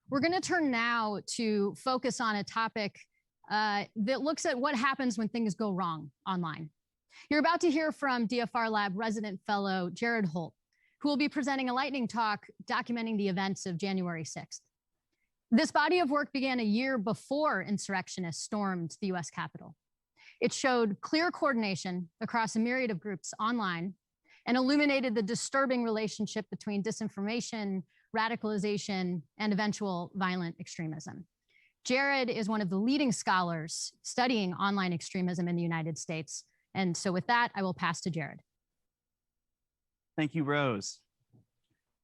We're going to turn now to focus on a topic that looks at what happens when things go wrong online. You're about to hear from DFR Lab resident fellow Jared Holt, who will be presenting a lightning talk documenting the events of January 6th. This body of work began a year before insurrectionists stormed the US Capitol. It showed clear coordination across a myriad of groups online and illuminated the disturbing relationship between disinformation, radicalization, and eventual violent extremism. Jared is one of the leading scholars studying online extremism in the United States. And so with that, I will pass to Jared. Thank you, Rose.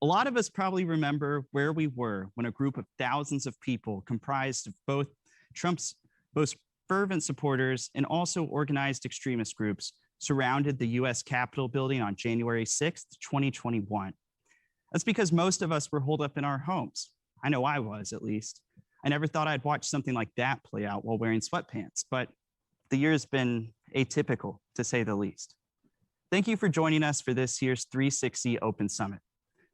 A lot of us probably remember where we were when a group of thousands of people comprised of both Trump's most fervent supporters and also organized extremist groups surrounded the US Capitol building on January 6th, 2021. That's because most of us were holed up in our homes. I know I was, at least. I never thought I'd watch something like that play out while wearing sweatpants, but the year's been atypical, to say the least. Thank you for joining us for this year's 360 Open Summit.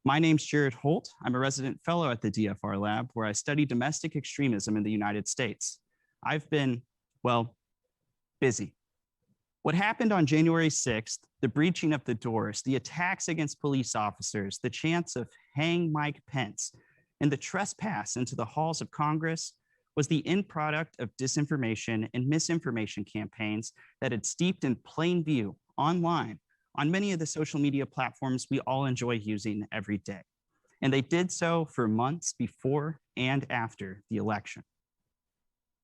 My name's Jared Holt. I'm a resident fellow at the DFR Lab, where I study domestic extremism in the United States. I've been, well, busy. What happened on January 6th, the breaching of the doors, the attacks against police officers, the chants of hang Mike Pence, and the trespass into the halls of Congress was the end product of disinformation and misinformation campaigns that had steeped in plain view online on many of the social media platforms we all enjoy using every day. And they did so for months before and after the election.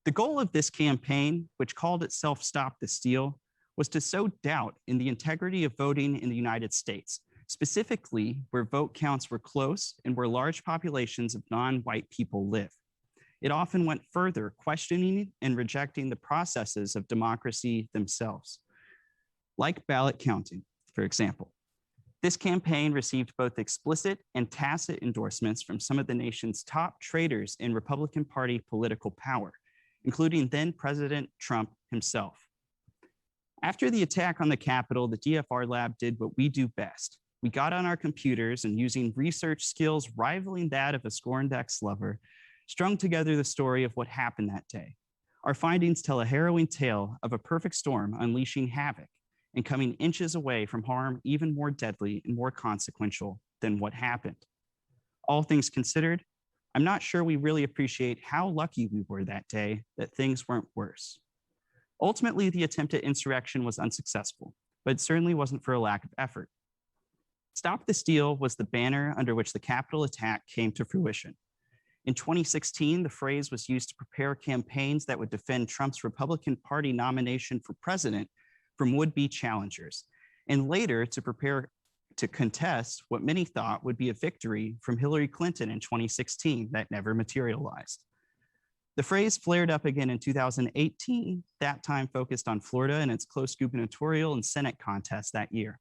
The goal of this campaign, which called itself Stop the Steal, was to sow doubt in the integrity of voting in the United States, specifically where vote counts were close and where large populations of non-white people live. It often went further, questioning and rejecting the processes of democracy themselves, like ballot counting, for example. This campaign received both explicit and tacit endorsements from some of the nation's top traders in Republican Party political power, including then President Trump himself. After the attack on the Capitol, the DFR Lab did what we do best. We got on our computers and, using research skills rivaling that of a scorned ex-lover, strung together the story of what happened that day. Our findings tell a harrowing tale of a perfect storm unleashing havoc and coming inches away from harm even more deadly and more consequential than what happened. All things considered, I'm not sure we really appreciate how lucky we were that day that things weren't worse. Ultimately, the attempt at insurrection was unsuccessful, but it certainly wasn't for a lack of effort. Stop the Steal was the banner under which the Capitol attack came to fruition. In 2016, the phrase was used to prepare campaigns that would defend Trump's Republican Party nomination for president from would-be challengers, and later to prepare to contest what many thought would be a victory from Hillary Clinton in 2016 that never materialized. The phrase flared up again in 2018, that time focused on Florida and its close gubernatorial and Senate contests that year.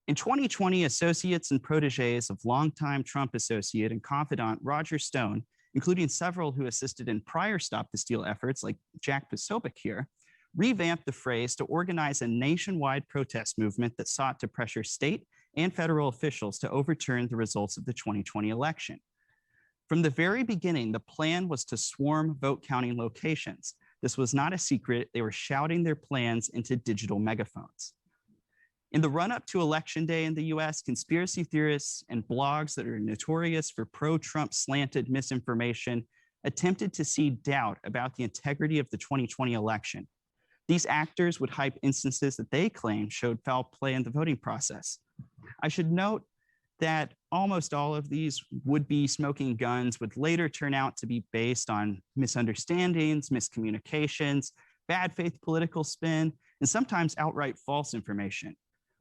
In 2020, associates and proteges of longtime Trump associate and confidant Roger Stone, including several who assisted in prior Stop the Steal efforts like Jack Posobiec here, revamped the phrase to organize a nationwide protest movement that sought to pressure state and federal officials to overturn the results of the 2020 election. From the very beginning, the plan was to swarm vote counting locations. This was not a secret. They were shouting their plans into digital megaphones. In the run-up to Election Day in the US, conspiracy theorists and blogs that are notorious for pro-Trump slanted misinformation attempted to seed doubt about the integrity of the 2020 election. These actors would hype instances that they claimed showed foul play in the voting process. I should note that almost all of these would-be smoking guns would later turn out to be based on misunderstandings, miscommunications, bad faith political spin, and sometimes outright false information.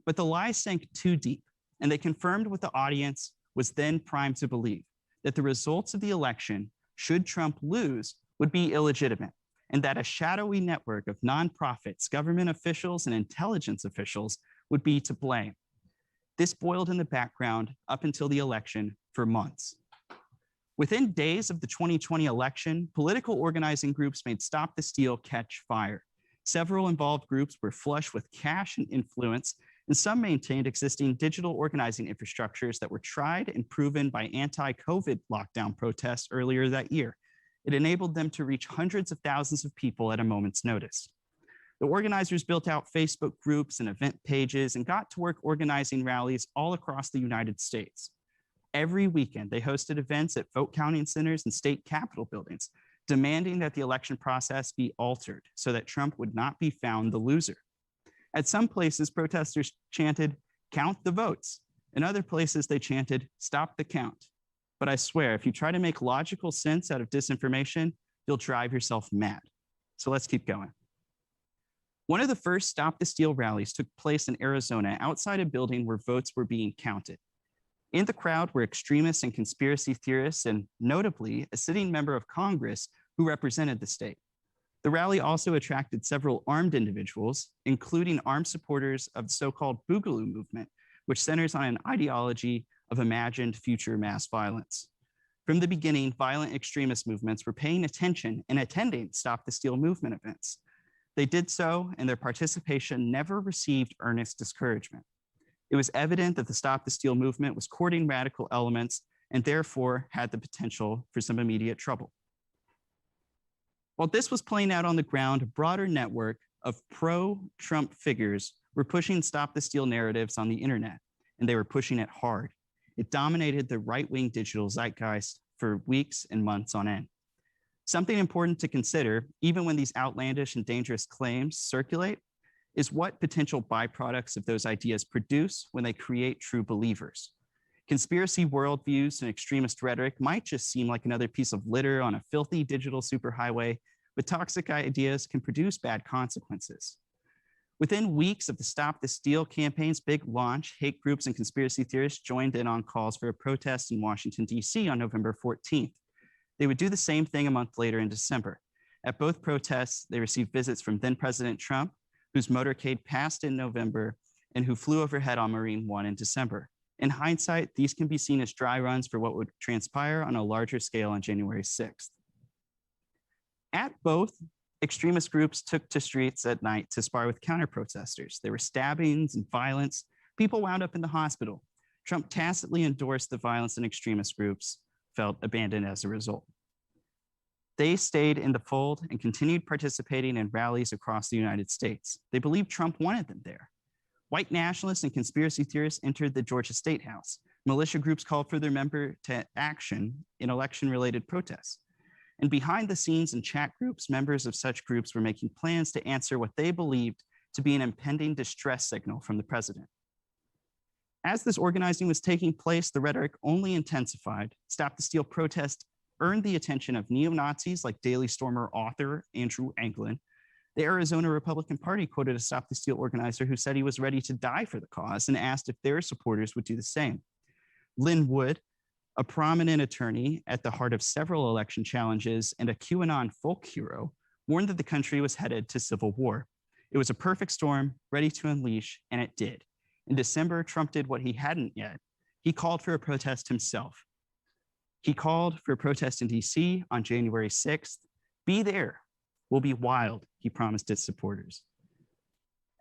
But the lies sank too deep, and they confirmed what the audience was then primed to believe, that the results of the election, should Trump lose, would be illegitimate, and that a shadowy network of nonprofits, government officials, and intelligence officials would be to blame. This boiled in the background up until the election for months. Within days of the 2020 election, political organizing groups made Stop the Steal catch fire. Several involved groups were flush with cash and influence and some maintained existing digital organizing infrastructures that were tried and proven by anti-COVID lockdown protests earlier that year. It enabled them to reach hundreds of thousands of people at a moment's notice. The organizers built out Facebook groups and event pages and got to work organizing rallies all across the United States. Every weekend, they hosted events at vote counting centers and state capitol buildings, demanding that the election process be altered so that Trump would not be found the loser. At some places, protesters chanted, "Count the votes." In other places, they chanted, "Stop the count." But I swear, if you try to make logical sense out of disinformation, you'll drive yourself mad. So let's keep going. One of the first Stop the Steal rallies took place in Arizona outside a building where votes were being counted. In the crowd were extremists and conspiracy theorists, and notably, a sitting member of Congress who represented the state. The rally also attracted several armed individuals, including armed supporters of the so-called Boogaloo movement, which centers on an ideology of imagined future mass violence. From the beginning, violent extremist movements were paying attention and attending Stop the Steal movement events. They did so, and their participation never received earnest discouragement. It was evident that the Stop the Steal movement was courting radical elements and therefore had the potential for some immediate trouble. While this was playing out on the ground, a broader network of pro-Trump figures were pushing Stop the Steal narratives on the internet, and they were pushing it hard. It dominated the right-wing digital zeitgeist for weeks and months on end. Something important to consider, even when these outlandish and dangerous claims circulate, is what potential byproducts of those ideas produce when they create true believers. Conspiracy worldviews and extremist rhetoric might just seem like another piece of litter on a filthy digital superhighway, but toxic ideas can produce bad consequences. Within weeks of the Stop the Steal campaign's big launch, hate groups and conspiracy theorists joined in on calls for a protest in Washington, D.C. on November 14th. They would do the same thing a month later in December. At both protests, they received visits from then President Trump, whose motorcade passed in November and who flew overhead on Marine One in December. In hindsight, these can be seen as dry runs for what would transpire on a larger scale on January 6th. At both, extremist groups took to streets at night to spar with counter-protesters. There were stabbings and violence. People wound up in the hospital. Trump tacitly endorsed the violence in extremist groups, felt abandoned as a result. They stayed in the fold and continued participating in rallies across the United States. They believed Trump wanted them there. White nationalists and conspiracy theorists entered the Georgia State House. Militia groups called for their members to action in election-related protests. And behind the scenes in chat groups, members of such groups were making plans to answer what they believed to be an impending distress signal from the president. As this organizing was taking place, the rhetoric only intensified. Stop the Steal protest earned the attention of neo-Nazis like Daily Stormer author Andrew Anglin. The Arizona Republican Party quoted a Stop the Steal organizer who said he was ready to die for the cause and asked if their supporters would do the same. Lynn Wood, a prominent attorney at the heart of several election challenges and a QAnon folk hero, warned that the country was headed to civil war. It was a perfect storm, ready to unleash, and it did. In December, Trump did what he hadn't yet. He called for a protest himself. He called for a protest in DC on January 6th. Be there. We'll be wild, he promised its supporters.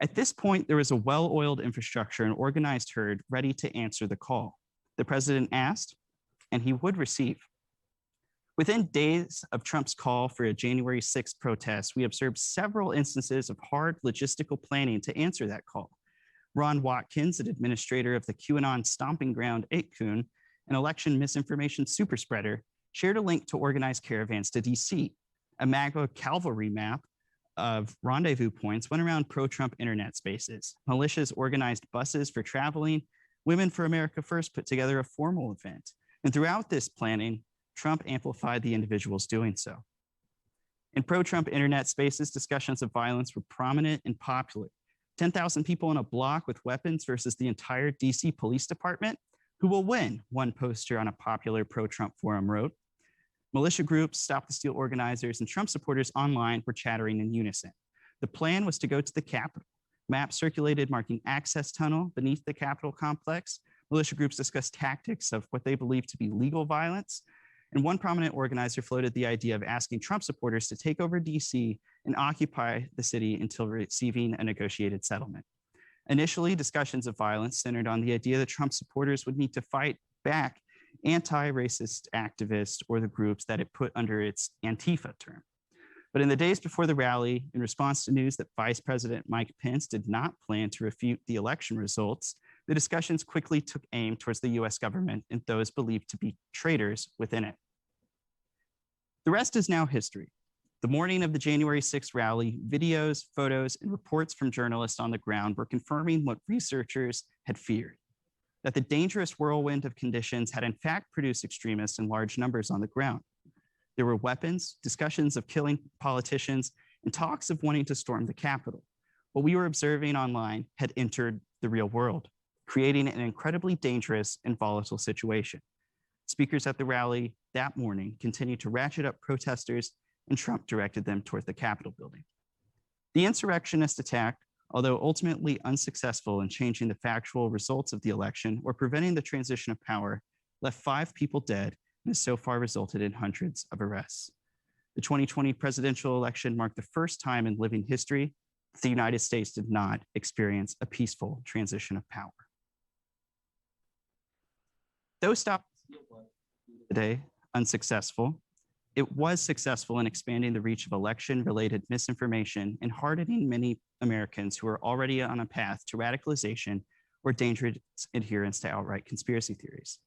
At this point, there was a well-oiled infrastructure and organized herd ready to answer the call. The president asked, and he would receive. Within days of Trump's call for a January 6th protest, we observed several instances of hard logistical planning to answer that call. Ron Watkins, an administrator of the QAnon stomping ground 8kun, an election misinformation superspreader, shared a link to organized caravans to DC. A MAGA cavalry map of rendezvous points went around pro-Trump internet spaces. Militias organized buses for traveling. Women for America First put together a formal event. And throughout this planning, Trump amplified the individuals doing so. In pro-Trump internet spaces, discussions of violence were prominent and popular. 10,000 people in a block with weapons versus the entire DC Police Department? Who will win? One poster on a popular pro-Trump forum wrote. Militia groups, Stop the Steal organizers, and Trump supporters online were chattering in unison. The plan was to go to the Capitol. Maps circulated marking access tunnel beneath the Capitol complex. Militia groups discussed tactics of what they believed to be legal violence. And one prominent organizer floated the idea of asking Trump supporters to take over DC and occupy the city until receiving a negotiated settlement. Initially, discussions of violence centered on the idea that Trump supporters would need to fight back anti-racist activists or the groups that it put under its Antifa term. But in the days before the rally, in response to news that Vice President Mike Pence did not plan to refute the election results, the discussions quickly took aim towards the US government and those believed to be traitors within it. The rest is now history. The morning of the January 6th rally, videos, photos, and reports from journalists on the ground were confirming what researchers had feared, that the dangerous whirlwind of conditions had in fact produced extremists in large numbers on the ground. There were weapons, discussions of killing politicians, and talks of wanting to storm the Capitol. What we were observing online had entered the real world, creating an incredibly dangerous and volatile situation. Speakers at the rally that morning continued to ratchet up protesters, and Trump directed them toward the Capitol building. The insurrectionist attack, although ultimately unsuccessful in changing the factual results of the election or preventing the transition of power, left 5 people dead and has so far resulted in hundreds of arrests. The 2020 presidential election marked the first time in living history that the United States did not experience a peaceful transition of power. Though stop today unsuccessful, it was successful in expanding the reach of election-related misinformation and hardening many Americans who are already on a path to radicalization or dangerous adherence to outright conspiracy theories.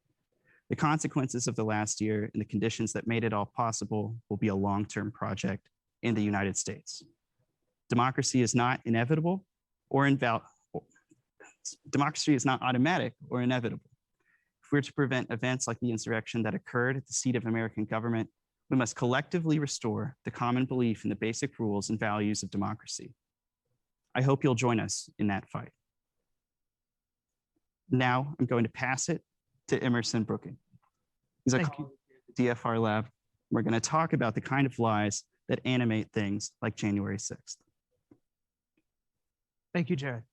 The consequences of the last year and the conditions that made it all possible will be a long-term project in the United States. Democracy is not inevitable or democracy is not automatic or inevitable. If we're to prevent events like the insurrection that occurred at the seat of American government, we must collectively restore the common belief in the basic rules and values of democracy. I hope you'll join us in that fight. Now I'm going to pass it to Emerson Brooking. He's a colleague at the DFR lab. We're going to talk about the kind of lies that animate things like January 6th. Thank you, Jared.